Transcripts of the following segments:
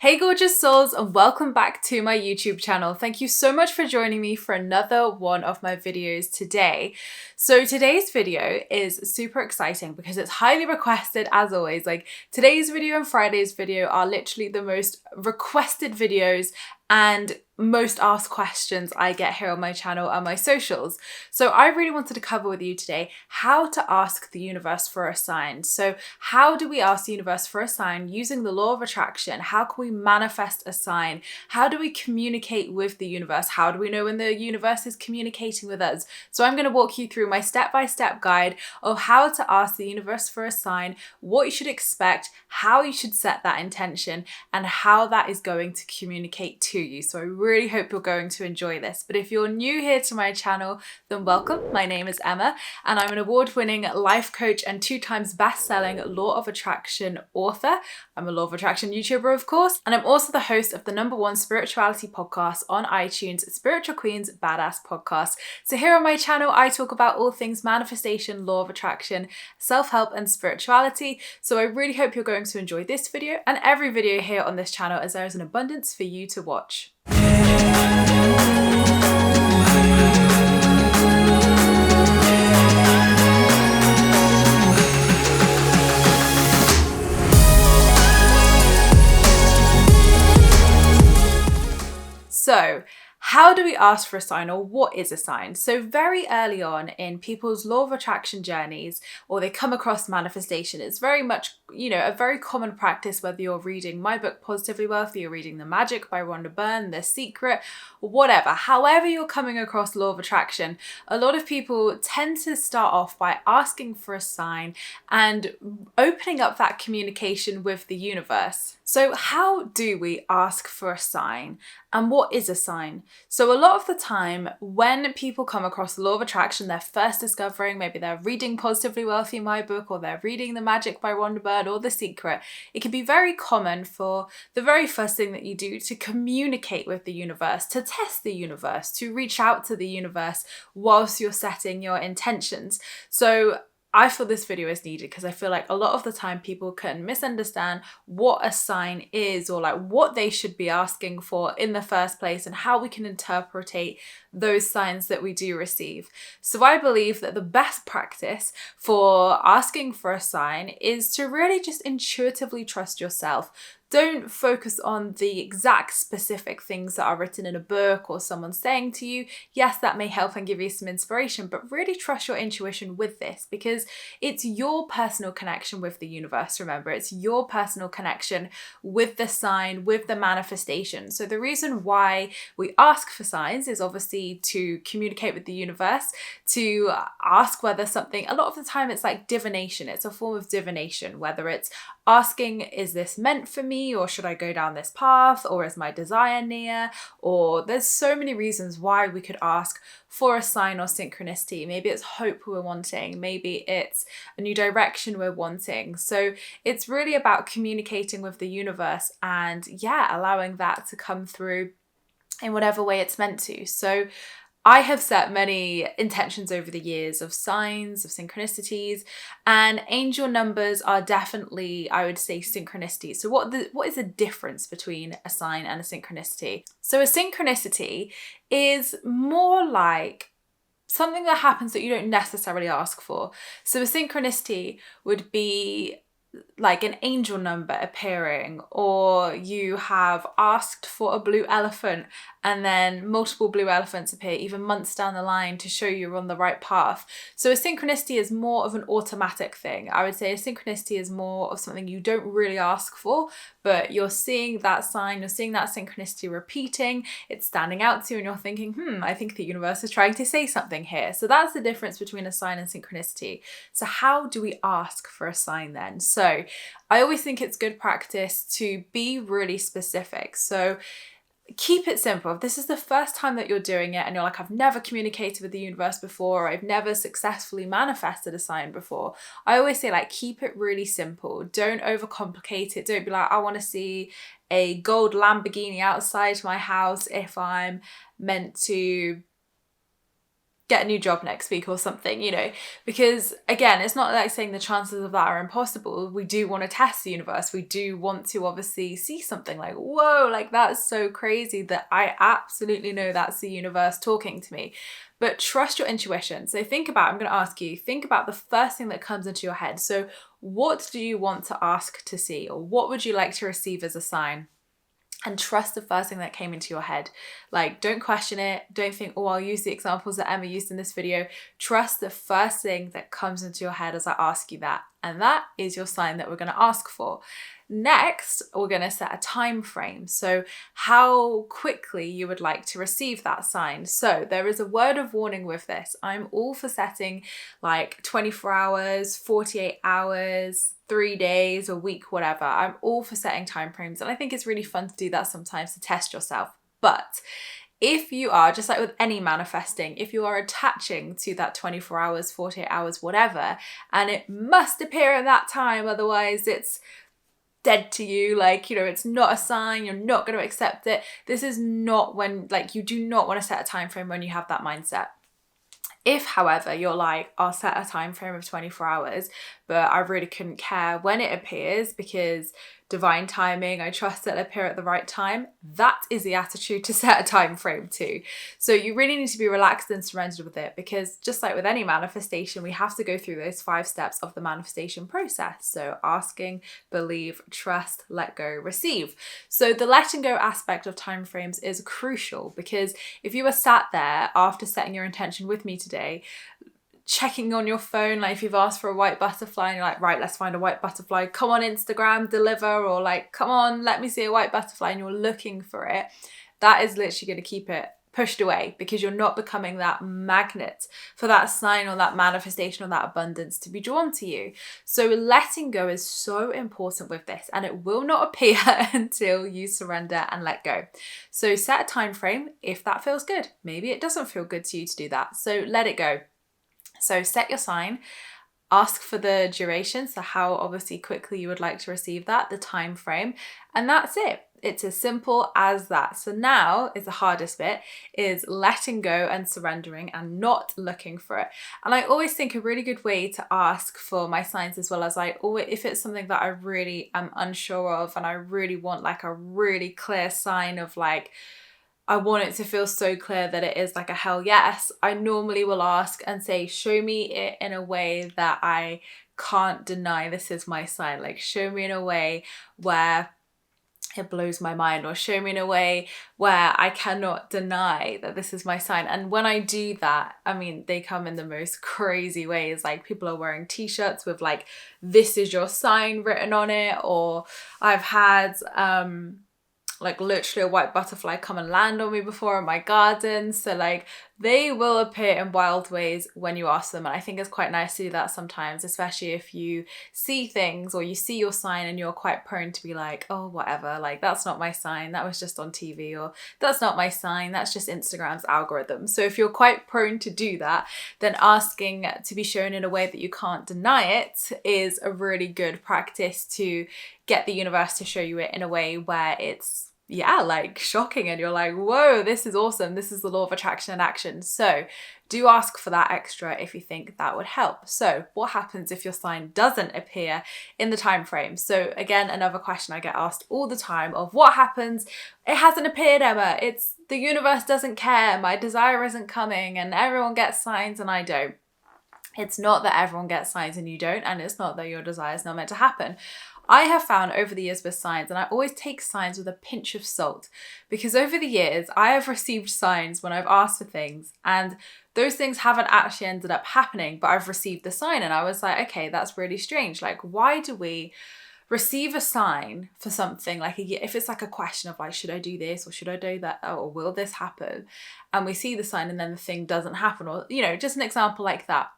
Hey gorgeous souls, and welcome back to my YouTube channel. Thank you so much for joining me for another one of my videos today. So today's video is super exciting because it's highly requested as always. Like today's video and Friday's video are literally the most requested videos and most asked questions I get here on my channel and my socials. So I really wanted to cover with you today how to ask the universe for a sign. So how do we ask the universe for a sign using the law of attraction? How can we manifest a sign? How do we communicate with the universe? How do we know when the universe is communicating with us? So I'm going to walk you through my step-by-step guide of how to ask the universe for a sign, what you should expect, how you should set that intention, and how that is going to communicate to you. So I really hope you're going to enjoy this. But if you're new here to my channel, then welcome. My name is Emma and I'm an award-winning life coach and 2 times best-selling law of attraction author. I'm a law of attraction YouTuber, of course, and I'm also the host of the #1 spirituality podcast on iTunes, Spiritual Queen's Badass Podcast. So here on my channel, I talk about all things manifestation, law of attraction, self-help and spirituality. So I really hope you're going to enjoy this video and every video here on this channel, as there is an abundance for you to watch. So, how do we ask for a sign, or what is a sign? So very early on in people's law of attraction journeys, or they come across manifestation, it's very much, a very common practice, whether you're reading my book, Positively Wealthy, you're reading The Magic by Rhonda Byrne, The Secret, whatever. However you're coming across law of attraction, a lot of people tend to start off by asking for a sign and opening up that communication with the universe. So how do we ask for a sign? And what is a sign? So a lot of the time when people come across the law of attraction, they're first discovering, maybe they're reading Positively Wealthy, my book, or they're reading The Magic by Rhonda Byrne or The Secret, it can be very common for the very first thing that you do to communicate with the universe, to test the universe, to reach out to the universe whilst you're setting your intentions. So I feel this video is needed because I feel like a lot of the time people can misunderstand what a sign is, or like what they should be asking for in the first place, and how we can interpretate those signs that we do receive. So I believe that the best practice for asking for a sign is to really just intuitively trust yourself. Don't focus on the exact specific things that are written in a book or someone saying to you. Yes, that may help and give you some inspiration, but really trust your intuition with this, because it's your personal connection with the universe. Remember, it's your personal connection with the sign, with the manifestation. So the reason why we ask for signs is obviously to communicate with the universe, to ask whether something, a lot of the time it's like divination. It's a form of divination, whether it's asking, is this meant for me, or should I go down this path, or is my desire near? Or there's so many reasons why we could ask for a sign or synchronicity. Maybe it's hope we're wanting, maybe it's a new direction we're wanting. So it's really about communicating with the universe and allowing that to come through in whatever way it's meant to. So I have set many intentions over the years of signs, of synchronicities, and angel numbers are definitely, I would say, synchronicities. So what is the difference between a sign and a synchronicity? So a synchronicity is more like something that happens that you don't necessarily ask for. So a synchronicity would be like an angel number appearing, or you have asked for a blue elephant and then multiple blue elephants appear even months down the line to show you're on the right path. So a synchronicity is more of an automatic thing. I would say a synchronicity is more of something you don't really ask for, but you're seeing that sign, you're seeing that synchronicity repeating, it's standing out to you, and you're thinking, I think the universe is trying to say something here. So that's the difference between a sign and synchronicity. So how do we ask for a sign then? So I always think it's good practice to be really specific. So keep it simple. If this is the first time that you're doing it and you're like, I've never communicated with the universe before, or I've never successfully manifested a sign before, I always say, like, keep it really simple. Don't overcomplicate it. Don't be like, I want to see a gold Lamborghini outside my house if I'm meant to get a new job next week or something, you know, because again, it's not like saying the chances of that are impossible. We do want to test the universe. We do want to obviously see something like, whoa, like that's so crazy that I absolutely know that's the universe talking to me. But trust your intuition. So think about, I'm going to ask you, think about the first thing that comes into your head. So what do you want to ask to see, or what would you like to receive as a sign? And trust the first thing that came into your head. Like, don't question it. Don't think, oh, I'll use the examples that Emma used in this video. Trust the first thing that comes into your head as I ask you that. And that is your sign that we're going to ask for. Next, we're going to set a time frame. So how quickly you would like to receive that sign. So there is a word of warning with this. I'm all for setting like 24 hours, 48 hours, 3 days, a week, whatever. I'm all for setting time frames. And I think it's really fun to do that sometimes to test yourself. But if you are, just like with any manifesting, if you are attaching to that 24 hours, 48 hours, whatever, and it must appear at that time, otherwise it's dead to you, like, you know, it's not a sign, you're not going to accept it. This is not when, like, you do not want to set a time frame when you have that mindset. If, however, you're like, I'll set a time frame of 24 hours, but I really couldn't care when it appears because divine timing, I trust it'll appear at the right time. That is the attitude to set a time frame too. So you really need to be relaxed and surrendered with it, because just like with any manifestation, we have to go through those 5 steps of the manifestation process. So asking, believe, trust, let go, receive. So the letting go aspect of time frames is crucial, because if you were sat there after setting your intention with me today, checking on your phone, like if you've asked for a white butterfly and you're like, right, let's find a white butterfly, come on Instagram, deliver, or like, come on, let me see a white butterfly, and you're looking for it, that is literally going to keep it pushed away, because you're not becoming that magnet for that sign or that manifestation or that abundance to be drawn to you. So letting go is so important with this, and it will not appear until you surrender and let go. So set a time frame if that feels good. Maybe it doesn't feel good to you to do that, so let it go. So set your sign, ask for the duration, so how obviously quickly you would like to receive that, the time frame, and that's it. It's as simple as that. So now is the hardest bit, is letting go and surrendering and not looking for it. And I always think a really good way to ask for my signs, as well as if it's something that I really am unsure of and I really want like a really clear sign of like, I want it to feel so clear that it is like a hell yes, I normally will ask and say, show me it in a way that I can't deny this is my sign. Like, show me in a way where it blows my mind, or show me in a way where I cannot deny that this is my sign. And when I do that, I mean, they come in the most crazy ways. Like, people are wearing t-shirts with like, this is your sign written on it, or I've had like literally a white butterfly come and land on me before in my garden. So like, they will appear in wild ways when you ask them. And I think it's quite nice to do that sometimes, especially if you see things or you see your sign and you're quite prone to be like, oh, whatever, like that's not my sign, that was just on TV, or that's not my sign, that's just Instagram's algorithm. So if you're quite prone to do that, then asking to be shown in a way that you can't deny it is a really good practice to get the universe to show you it in a way where it's like shocking and you're like, whoa, this is awesome, this is the law of attraction in action. So do ask for that extra if you think that would help. So what happens if your sign doesn't appear in the time frame? So again, another question I get asked all the time of what happens, it hasn't appeared, Emma, it's the universe doesn't care, my desire isn't coming, and everyone gets signs and I don't. It's not that everyone gets signs and you don't, and it's not that your desire is not meant to happen. I have found over the years with signs, and I always take signs with a pinch of salt, because over the years I have received signs when I've asked for things and those things haven't actually ended up happening, but I've received the sign and I was like, okay, that's really strange. Like, why do we receive a sign for something like if it's like a question of like, should I do this or should I do that, or will this happen? And we see the sign and then the thing doesn't happen, or, you know, just an example like that.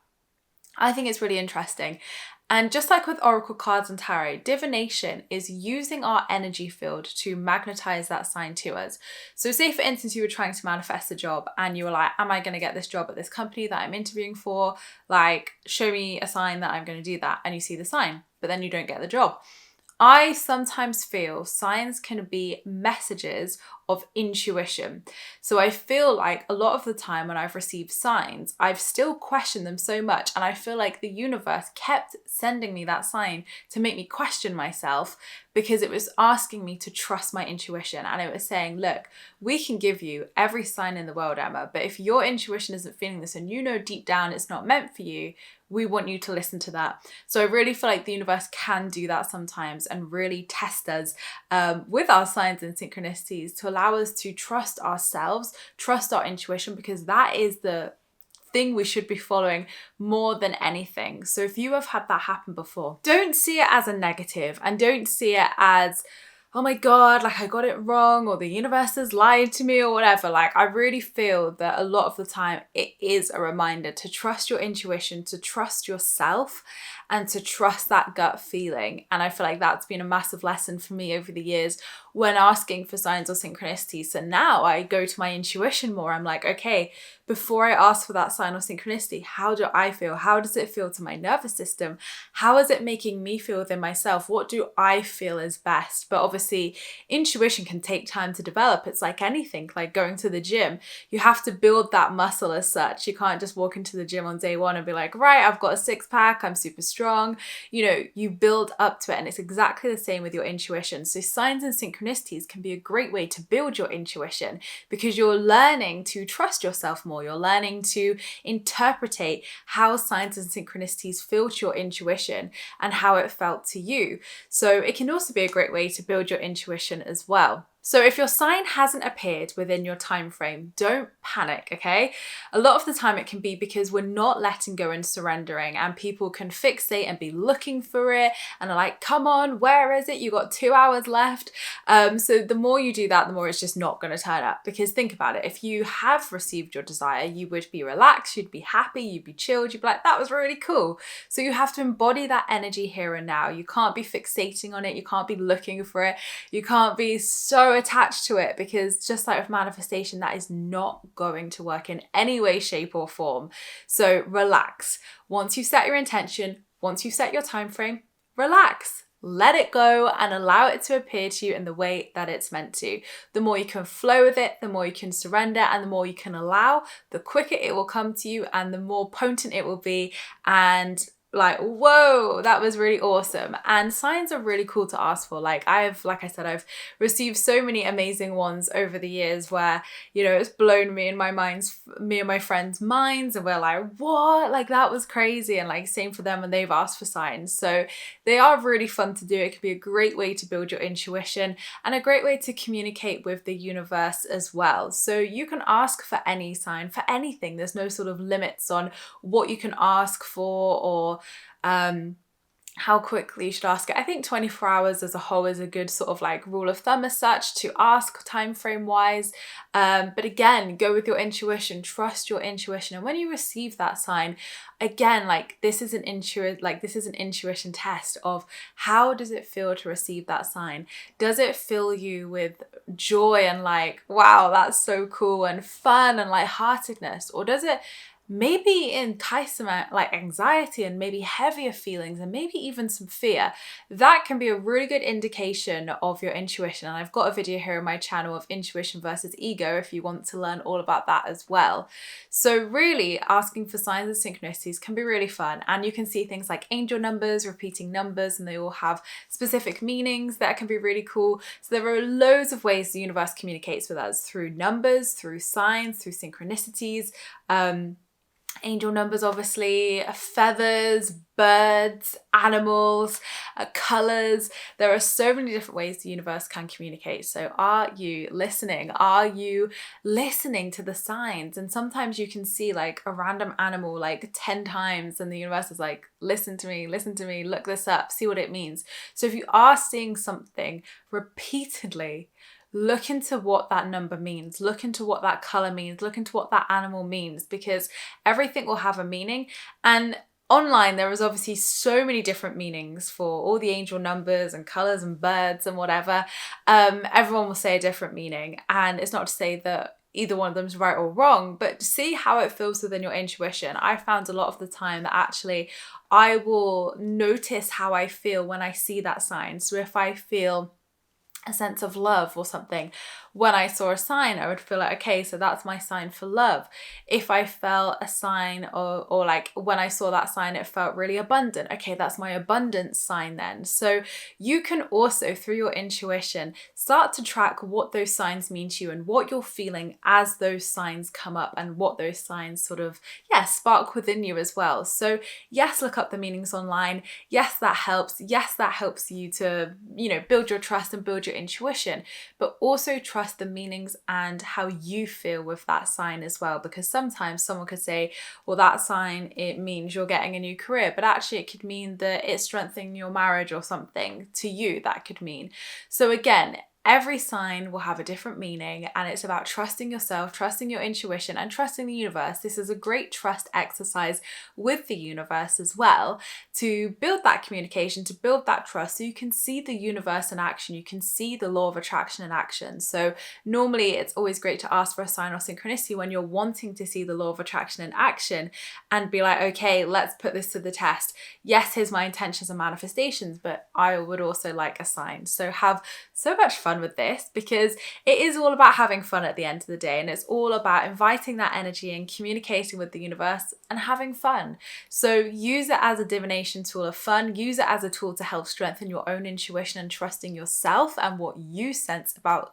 I think it's really interesting. And just like with oracle cards and tarot, divination is using our energy field to magnetize that sign to us. So say, for instance, you were trying to manifest a job and you were like, am I going to get this job at this company that I'm interviewing for? Like, show me a sign that I'm going to do that. And you see the sign, but then you don't get the job. I sometimes feel signs can be messages of intuition. So I feel like a lot of the time when I've received signs, I've still questioned them so much. And I feel like the universe kept sending me that sign to make me question myself, because it was asking me to trust my intuition. And it was saying, look, we can give you every sign in the world, Emma, but if your intuition isn't feeling this and you know deep down it's not meant for you, we want you to listen to that. So I really feel like the universe can do that sometimes and really test us with our signs and synchronicities to allow us to trust ourselves, trust our intuition, because that is the thing we should be following more than anything. So if you have had that happen before, don't see it as a negative and don't see it as, oh my God, like I got it wrong or the universe has lied to me or whatever. Like I really feel that a lot of the time it is a reminder to trust your intuition, to trust yourself, and to trust that gut feeling. And I feel like that's been a massive lesson for me over the years when asking for signs or synchronicities. So now I go to my intuition more. I'm like, okay, before I ask for that sign or synchronicity, how do I feel? How does it feel to my nervous system? How is it making me feel within myself? What do I feel is best? But obviously, intuition can take time to develop. It's like anything, like going to the gym. You have to build that muscle as such. You can't just walk into the gym on day one and be like, right, I've got a six pack, I'm super strong. You know, you build up to it. And it's exactly the same with your intuition. So signs and synchronicities can be a great way to build your intuition, because you're learning to trust yourself more. You're learning to interpretate how signs and synchronicities feel to your intuition and how it felt to you. So it can also be a great way to build your intuition as well. So if your sign hasn't appeared within your time frame, don't panic, okay? A lot of the time it can be because we're not letting go and surrendering, and people can fixate and be looking for it and are like, come on, where is it? You got 2 hours left. So the more you do that, the more it's just not going to turn up. Because think about it, if you have received your desire, you would be relaxed, you'd be happy, you'd be chilled, you'd be like, that was really cool. So you have to embody that energy here and now. You can't be fixating on it. You can't be looking for it. You can't be so attached to it, because just like with manifestation, that is not going to work in any way, shape or form. So relax. Once you set your intention, once you set your time frame, relax. Let it go and allow it to appear to you in the way that it's meant to. The more you can flow with it, the more you can surrender, and the more you can allow, the quicker it will come to you and the more potent it will be. And like, whoa, that was really awesome. And signs are really cool to ask for. Like I said, I've received so many amazing ones over the years where, you know, it's blown me and my friends' minds, and we're like, what? Like that was crazy. And like same for them when they've asked for signs. So they are really fun to do. It can be a great way to build your intuition and a great way to communicate with the universe as well. So you can ask for any sign, for anything. There's no sort of limits on what you can ask for or how quickly you should ask it. I think 24 hours as a whole is a good sort of like rule of thumb as such to ask time frame wise. But again, go with your intuition, trust your intuition. And when you receive that sign, again, like this is an intuition test of how does it feel to receive that sign? Does it fill you with joy and like, wow, that's so cool and fun and lightheartedness? Or does it maybe entice some like anxiety and maybe heavier feelings and maybe even some fear? That can be a really good indication of your intuition. And I've got a video here on my channel of intuition versus ego if you want to learn all about that as well. So really asking for signs and synchronicities can be really fun. And you can see things like angel numbers, repeating numbers, and they all have specific meanings that can be really cool. So there are loads of ways the universe communicates with us, through numbers, through signs, through synchronicities. Angel numbers, obviously, feathers, birds, animals, colors. There are so many different ways the universe can communicate. So are you listening? Are you listening to the signs? And sometimes you can see like a random animal like 10 times and the universe is like, listen to me, look this up, see what it means. So if you are seeing something repeatedly, look into what that number means, look into what that color means, look into what that animal means, because everything will have a meaning. And online, there is obviously so many different meanings for all the angel numbers and colors and birds and whatever. Everyone will say a different meaning. And it's not to say that either one of them's right or wrong, but see how it feels within your intuition. I found a lot of the time that actually I will notice how I feel when I see that sign. So if I feel a sense of love or something, when I saw a sign, I would feel like, okay, so that's my sign for love. If I felt a sign or like when I saw that sign, it felt really abundant. Okay, that's my abundance sign then. So you can also, through your intuition, start to track what those signs mean to you and what you're feeling as those signs come up and what those signs sort of, spark within you as well. So yes, look up the meanings online. Yes, that helps. Yes, that helps you to, build your trust and build your intuition, but also trust the meanings and how you feel with that sign as well, because sometimes someone could say, well, that sign, it means you're getting a new career, but actually it could mean that it's strengthening your marriage or something. To you, that could mean. So again, every sign will have a different meaning, and it's about trusting yourself, trusting your intuition, and trusting the universe. This is a great trust exercise with the universe as well, to build that communication, to build that trust, so you can see the universe in action, you can see the law of attraction in action. So normally it's always great to ask for a sign or synchronicity when you're wanting to see the law of attraction in action and be like, okay, let's put this to the test. Yes, here's my intentions and manifestations, but I would also like a sign. So have so much fun with this, because it is all about having fun at the end of the day, and it's all about inviting that energy and communicating with the universe and having fun. So use it as a divination tool of fun, use it as a tool to help strengthen your own intuition and trusting yourself and what you sense about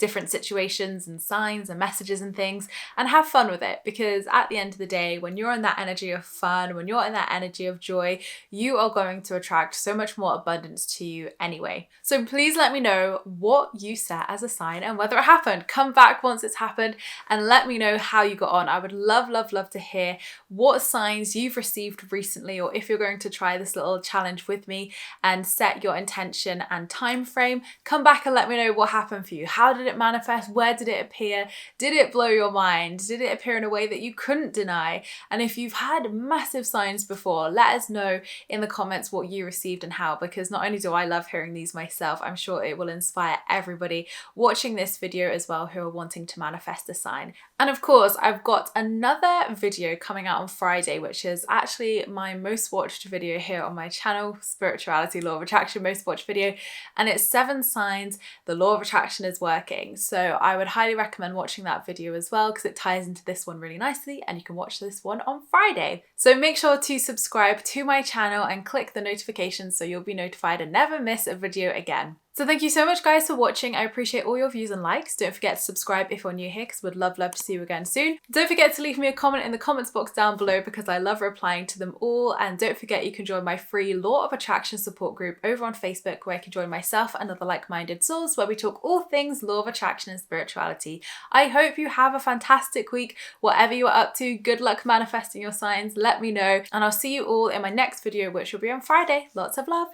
different situations and signs and messages and things, and have fun with it, because at the end of the day, when you're in that energy of fun, when you're in that energy of joy, you are going to attract so much more abundance to you anyway. So please let me know what you set as a sign and whether it happened. Come back once it's happened and let me know how you got on. I would love to hear what signs you've received recently, or if you're going to try this little challenge with me and set your intention and time frame. Come back and let me know what happened for you. How did it manifest? Where did it appear? Did it blow your mind? Did it appear in a way that you couldn't deny? And if you've had massive signs before, let us know in the comments what you received and how, because not only do I love hearing these myself, I'm sure it will inspire everybody watching this video as well who are wanting to manifest a sign. And of course, I've got another video coming out on Friday, which is actually my most watched video here on my channel, Spirituality Law of Attraction most watched video, and it's 7 signs the law of attraction is working. So I would highly recommend watching that video as well, because it ties into this one really nicely, and you can watch this one on Friday. So make sure to subscribe to my channel and click the notifications so you'll be notified and never miss a video again. So thank you so much guys for watching. I appreciate all your views and likes. Don't forget to subscribe if you're new here, because we'd love to see you again soon. Don't forget to leave me a comment in the comments box down below, because I love replying to them all. And don't forget you can join my free Law of Attraction support group over on Facebook, where you can join myself and other like-minded souls, where we talk all things law of attraction and spirituality. I hope you have a fantastic week, whatever you're up to. Good luck manifesting your signs. Let me know, and I'll see you all in my next video, which will be on Friday. Lots of love.